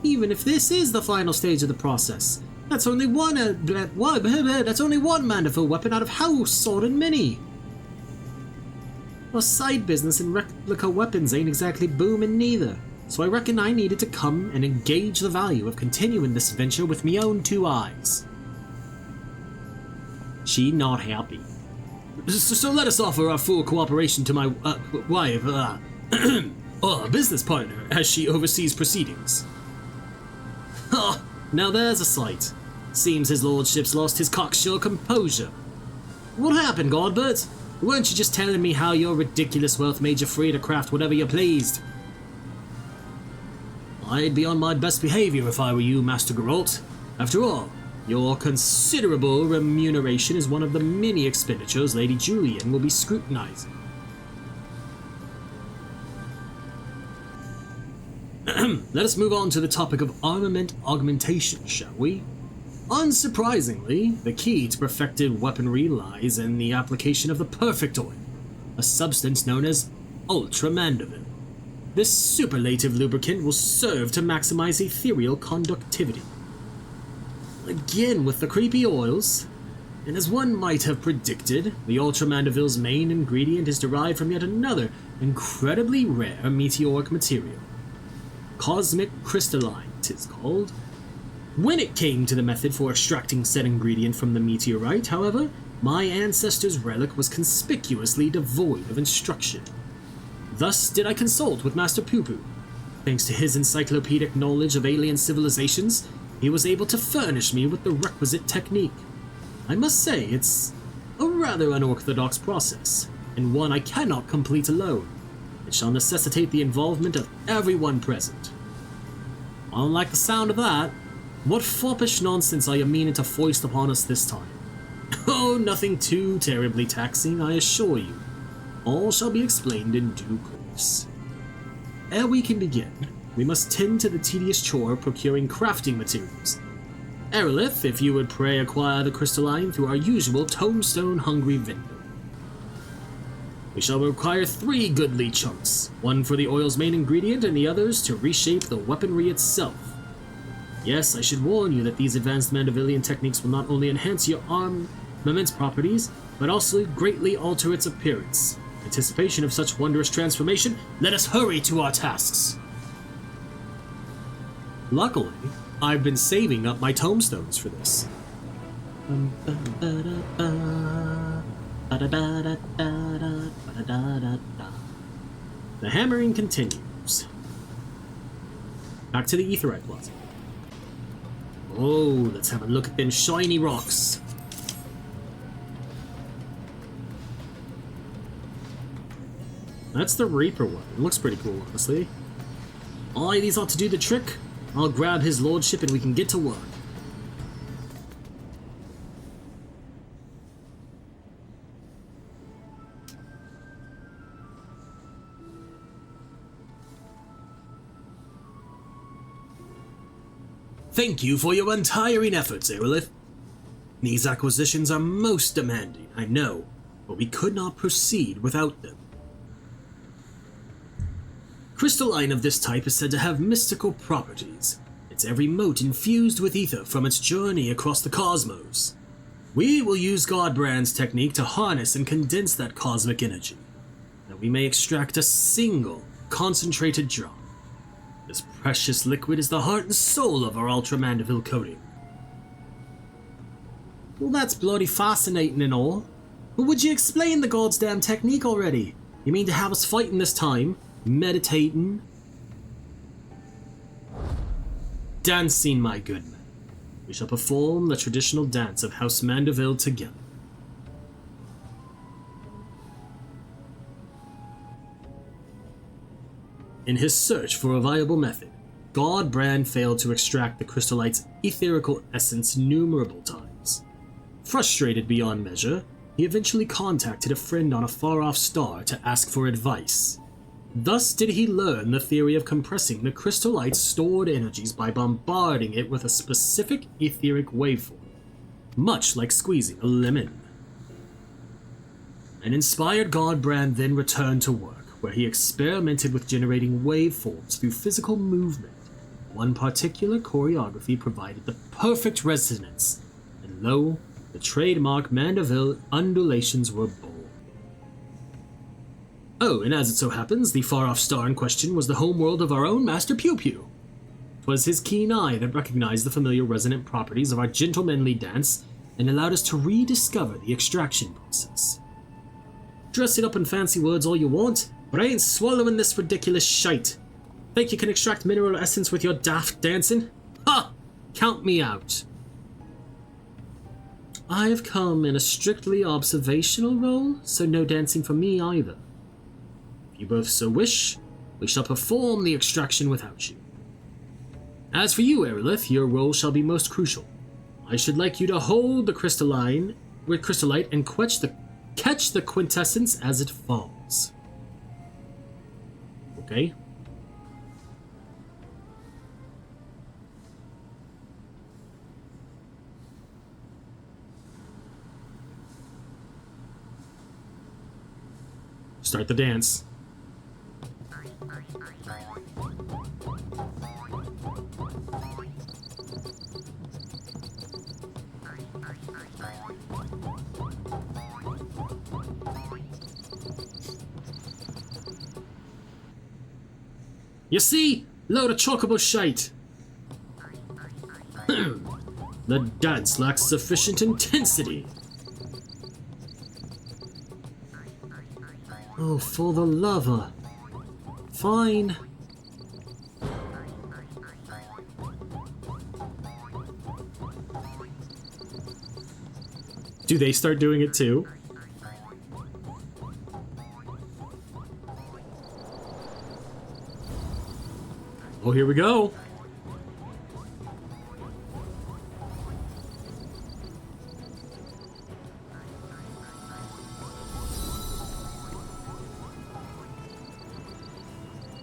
Even if this is the final stage of the process, that's only one Manderville weapon out of house sold in many. Well, side business and replica weapons ain't exactly booming neither, so I reckon I needed to come and engage the value of continuing this venture with me own two eyes. She not happy. So let us offer our full cooperation to my wife, business partner, as she oversees proceedings. Ha! Now there's a sight. Seems his lordship's lost his cocksure composure. What happened, Godbert? Weren't you just telling me how your ridiculous wealth made you free to craft whatever you pleased? I'd be on my best behavior if I were you, Master Geralt. After all, your considerable remuneration is one of the many expenditures Lady Julian will be scrutinizing. Let us move on to the topic of armament augmentation, shall we? Unsurprisingly, the key to perfected weaponry lies in the application of the perfect oil, a substance known as Ultra Manderville. This superlative lubricant will serve to maximize ethereal conductivity. Again with the creepy oils, and as one might have predicted, the Ultra Manderville's main ingredient is derived from yet another incredibly rare meteoric material. Cosmic crystalline, 'tis called. When it came to the method for extracting said ingredient from the meteorite, however, my ancestor's relic was conspicuously devoid of instruction. Thus did I consult with Master Poo-Poo. Thanks to his encyclopedic knowledge of alien civilizations, he was able to furnish me with the requisite technique. I must say, it's a rather unorthodox process, and one I cannot complete alone. It shall necessitate the involvement of everyone present. I don't like the sound of that. What foppish nonsense are you meaning to foist upon us this time? Oh, nothing too terribly taxing, I assure you. All shall be explained in due course. Ere we can begin, we must tend to the tedious chore of procuring crafting materials. Aerolith, if you would pray acquire the crystalline through our usual tombstone-hungry vendor. We shall require 3 goodly chunks, one for the oil's main ingredient and the others to reshape the weaponry itself. Yes, I should warn you that these advanced Mandervillian techniques will not only enhance your armament's properties, but also greatly alter its appearance. In anticipation of such wondrous transformation, let us hurry to our tasks. Luckily, I've been saving up my tombstones for this. The hammering continues. Back to the Aetheryte Plaza. Oh, let's have a look at them shiny rocks. That's the Reaper one. It looks pretty cool, honestly. Aye, these ought to do the trick. I'll grab his lordship and we can get to work. Thank you for your untiring efforts, Aerolith. These acquisitions are most demanding, I know, but we could not proceed without them. Crystalline of this type is said to have mystical properties, its every mote infused with ether from its journey across the cosmos. We will use Godbrand's technique to harness and condense that cosmic energy, that we may extract a single, concentrated drop. This precious liquid is the heart and soul of our Ultra Manderville coating. Well, that's bloody fascinating and all, but would you explain the god's damn technique already? You mean to have us fighting this time? Meditating? Dancing, my good man. We shall perform the traditional dance of House Manderville together. In his search for a viable method, Godbrand failed to extract the crystallite's etherical essence numerable times. Frustrated beyond measure, he eventually contacted a friend on a far-off star to ask for advice. Thus did he learn the theory of compressing the crystal light's stored energies by bombarding it with a specific etheric waveform, much like squeezing a lemon. An inspired Godbrand then returned to work, where he experimented with generating waveforms through physical movement. One particular choreography provided the perfect resonance, and lo, the trademark Manderville undulations were born. Oh, and as it so happens, the far-off star in question was the homeworld of our own Master Pew Pew. 'Twas his keen eye that recognized the familiar resonant properties of our gentlemanly dance and allowed us to rediscover the extraction process. Dress it up in fancy words all you want, but I ain't swallowing this ridiculous shite. Think you can extract mineral essence with your daft dancing? Ha! Count me out. I have come in a strictly observational role, so no dancing for me either. If you both so wish, we shall perform the extraction without you. As for you, Aerolith, your role shall be most crucial. I should like you to hold the crystalline with crystallite and catch the quintessence as it falls. Okay? Start the dance. You see? Load of chockable shite. The dance lacks sufficient intensity. Oh, for the lover. Fine. Do they start doing it too? Oh, here we go.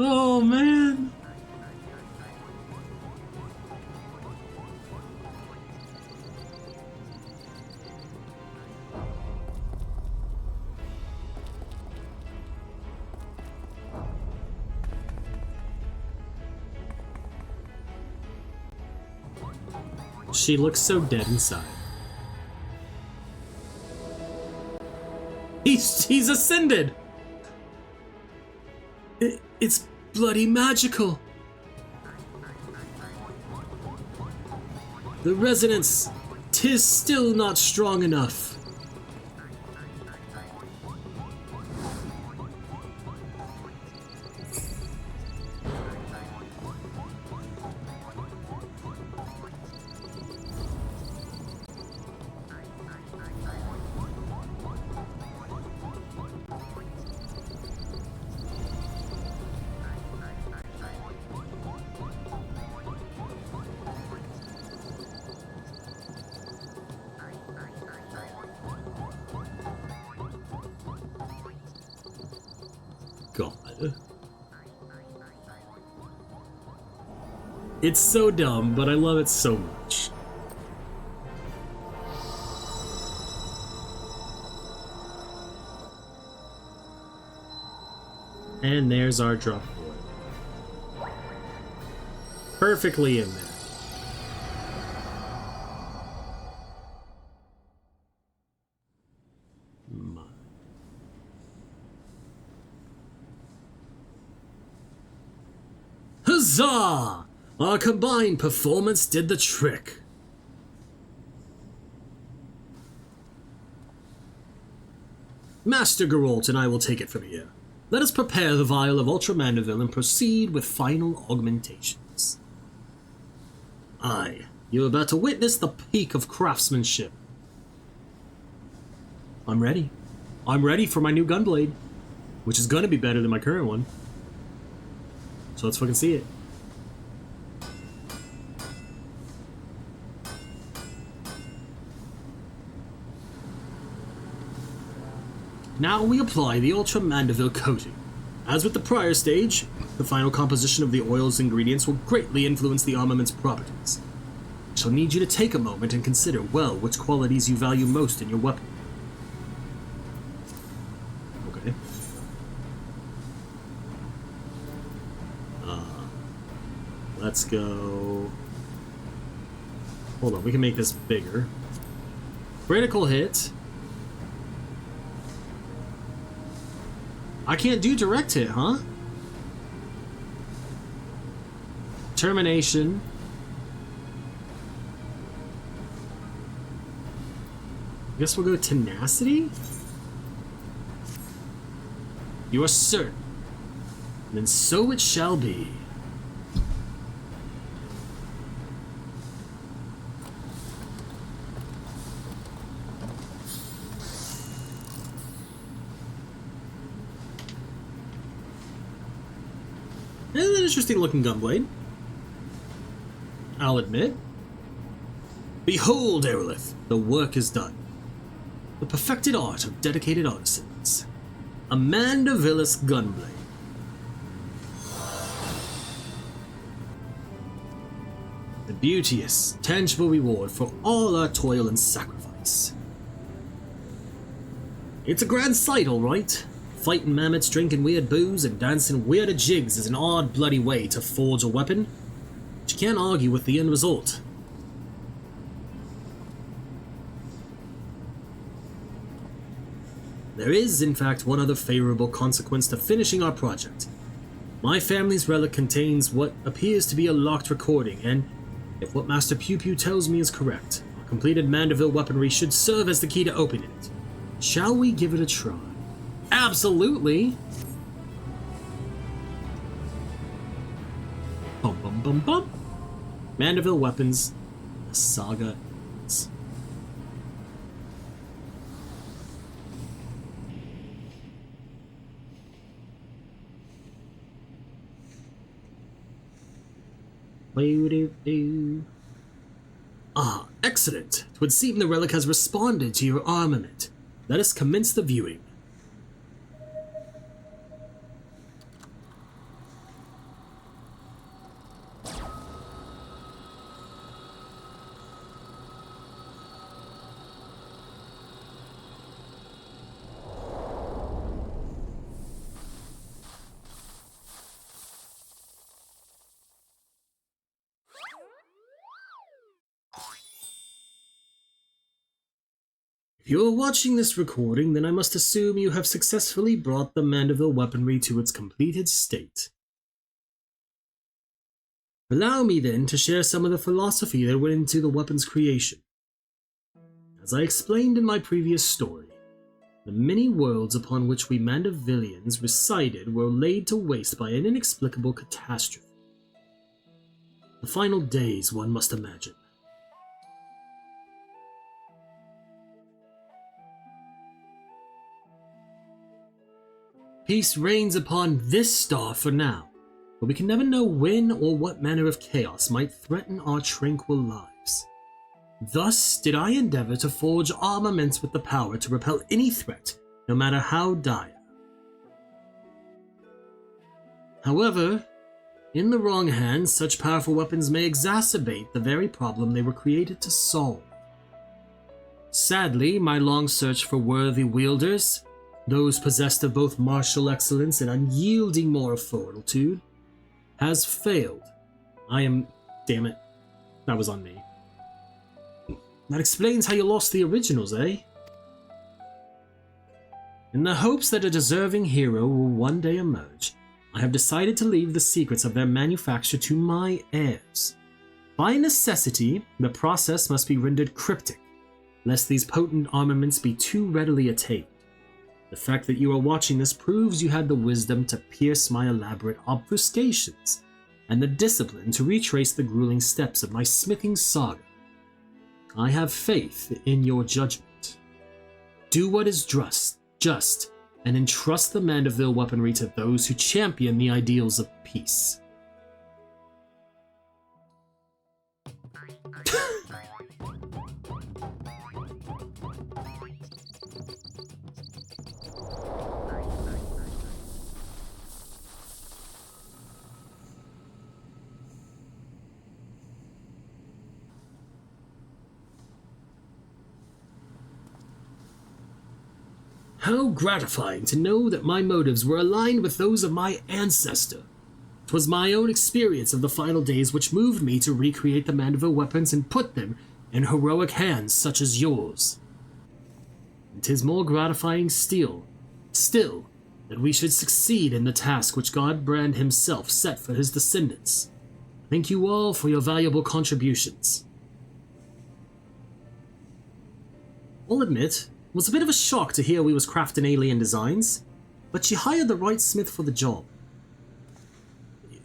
Oh, man. She looks so dead inside. He's ascended! It's bloody magical! The resonance, 'tis still not strong enough. God. It's so dumb, but I love it so much. And there's our drop boy. Perfectly in there. Huzzah! Our combined performance did the trick. Master Geralt and I will take it from here. Let us prepare the vial of Ultra Manderville and proceed with final augmentations. Aye, you're about to witness the peak of craftsmanship. I'm ready. I'm ready for my new gunblade, which is going to be better than my current one. So let's fucking see it. Now we apply the Ultra Manderville coating. As with the prior stage, the final composition of the oil's ingredients will greatly influence the armament's properties. I shall need you to take a moment and consider well which qualities you value most in your weapon. Okay. Let's go... Hold on, we can make this bigger. Critical hit. I can't do direct hit, huh? Termination. I guess we'll go tenacity? You are certain. Then so it shall be. An interesting looking gunblade, I'll admit. Behold, Aerolith, the work is done. The perfected art of dedicated artisans. A Manderville's gunblade. The beauteous, tangible reward for all our toil and sacrifice. It's a grand sight, all right. Fighting mammoths, drinking weird booze, and dancing weirder jigs is an odd, bloody way to forge a weapon, but you can't argue with the end result. There is, in fact, one other favorable consequence to finishing our project. My family's relic contains what appears to be a locked recording, and if what Master Pew Pew tells me is correct, our completed Manderville weaponry should serve as the key to opening it. Shall we give it a try? Absolutely! Bum bum bum bum! Manderville weapons, the saga ends. Ah, excellent! 'Twould seem the relic has responded to your armament. Let us commence the viewing. If you are watching this recording, then I must assume you have successfully brought the Manderville weaponry to its completed state. Allow me then to share some of the philosophy that went into the weapon's creation. As I explained in my previous story, the many worlds upon which we Mandervillians resided were laid to waste by an inexplicable catastrophe. The final days, one must imagine. Peace reigns upon this star for now, but we can never know when or what manner of chaos might threaten our tranquil lives. Thus did I endeavor to forge armaments with the power to repel any threat, no matter how dire. However, in the wrong hands, such powerful weapons may exacerbate the very problem they were created to solve. Sadly, my long search for worthy wielders, those possessed of both martial excellence and unyielding moral fortitude, has failed. Damn it. That was on me. That explains how you lost the originals, eh? In the hopes that a deserving hero will one day emerge, I have decided to leave the secrets of their manufacture to my heirs. By necessity, the process must be rendered cryptic, lest these potent armaments be too readily attained. The fact that you are watching this proves you had the wisdom to pierce my elaborate obfuscations, and the discipline to retrace the grueling steps of my smithing saga. I have faith in your judgment. Do what is just, and entrust the Manderville weaponry to those who champion the ideals of peace. How gratifying to know that my motives were aligned with those of my ancestor. 'Twas my own experience of the final days which moved me to recreate the Manderville weapons and put them in heroic hands such as yours. And 'tis more gratifying still, that we should succeed in the task which God Brand himself set for his descendants. Thank you all for your valuable contributions. I'll admit, it was a bit of a shock to hear we was crafting alien designs, but she hired the right smith for the job.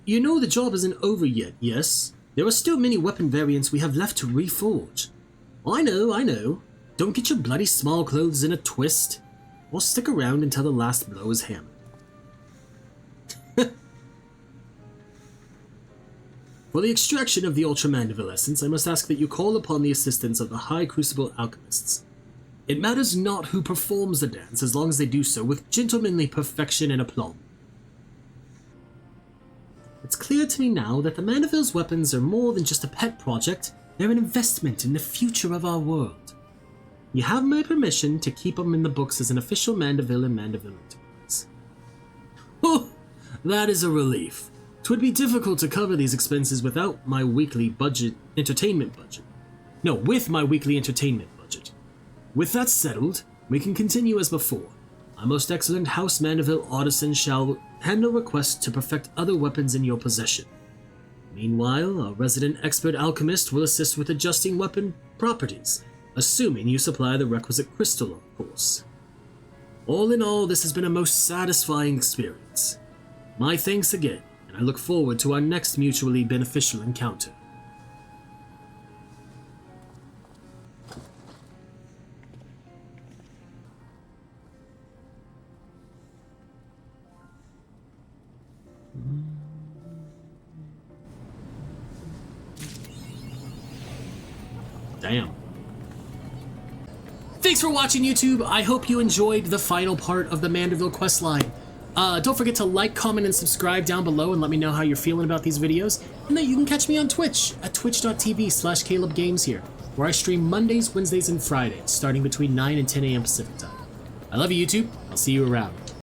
You know the job isn't over yet, yes? There are still many weapon variants we have left to reforge. I know. Don't get your bloody small clothes in a twist, or stick around until the last blow is hammered. For the extraction of the Ultra Manderville essence, I must ask that you call upon the assistance of the High Crucible Alchemists. It matters not who performs the dance, as long as they do so with gentlemanly perfection and aplomb. It's clear to me now that the Manderville's weapons are more than just a pet project, they're an investment in the future of our world. You have my permission to keep them in the books as an official Manderville and Manderville enterprise. Oh, that is a relief. 'Twould be difficult to cover these expenses without my weekly entertainment budget. With my weekly entertainment budget. With that settled, we can continue as before. Our most excellent House Manderville artisan shall handle requests to perfect other weapons in your possession. Meanwhile, our resident expert alchemist will assist with adjusting weapon properties, assuming you supply the requisite crystal, of course. All in all, this has been a most satisfying experience. My thanks again, and I look forward to our next mutually beneficial encounter. Damn. Thanks for watching, YouTube. I hope you enjoyed the final part of the Manderville questline. Don't forget to like, comment, and subscribe down below and let me know how you're feeling about these videos. And then you can catch me on Twitch at twitch.tv/CalebGames here, where I stream Mondays, Wednesdays, and Fridays, starting between 9 and 10 a.m. Pacific time. I love you, YouTube. I'll see you around.